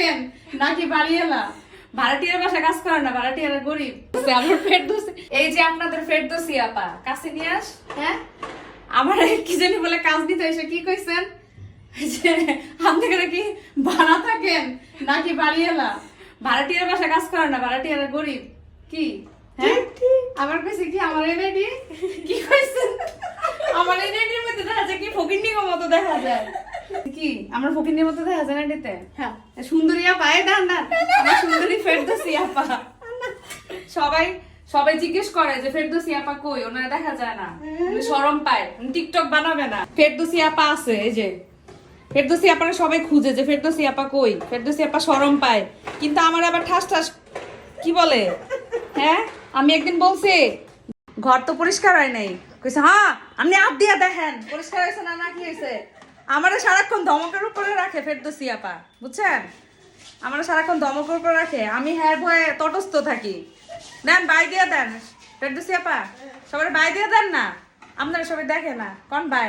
থাকেন নাকি বাড়িওয়ালা? ভাড়াটিয়ার বাসা কাজ করে না, ভাড়াটিয়ার গরিব। আমার ফেরদৌসি, এই যে আপনাদের ফেরদৌসি আপা, কাছে নিয়ে আস। হ্যাঁ, আমার কি জানি বলে কাজ দিতে এসে কি কইছেন যে আপনাদের কি ভাড়া থাকেন নাকি বাড়িওয়ালা? ভাড়াটিয়ার বাসা কাজ করে না, ভাড়াটিয়ার গরিব। কি হ্যাঁ, আমার কইছে কি আমার এনআইডি কি কইছেন? আমার এনআইডির মধ্যে দেখা যায় কি ফকিন্নির মতো দেখা যায়। কি আমার ফকিন্নির মতো দেখা যায় এনআইডিতে? হ্যাঁ, সুন্দরী আপা, এই দাঁড়ান না, আমার সুন্দরী ফেরদৌসি আপা। সবাই সবাই জিজ্ঞেস করে যে ফেরদৌসি আপা কই, ওনারা দেখা যায় না, শরম পায়, টিকটক বানাবে না। ফেরদৌসি আপা আছে, এই যে ফেরদৌসি আপারে সবাই খুঁজে যে ফেরদৌসি আপা কই, ফেরদৌসি আপা শরম পায়, কিন্তু আমার আবার ঠাস ঠাস কি বলে। হ্যাঁ, আমি একদিন বলছি ঘর তো পরিষ্কার হয় নাই, কইছে হ্যাঁ আপনি আপ দিয়া দেখেন পরিষ্কার হয়েছে না, না কি হয়েছে। আমারে সারাক্ষণ ধমকের উপরে রাখে ফেরদৌসি আপা, বুঝছেন? আমারে সারাক্ষণ ধমকের উপরে রাখে, আমি হ্যাঁ ভয়ে তটস্থ থাকি। দেন বাই দিয়ে দেন ফেরদৌসি আপা, সবাই বাই দিয়ে দেন না, আপনারা সবাই দেখে না কোন বাই।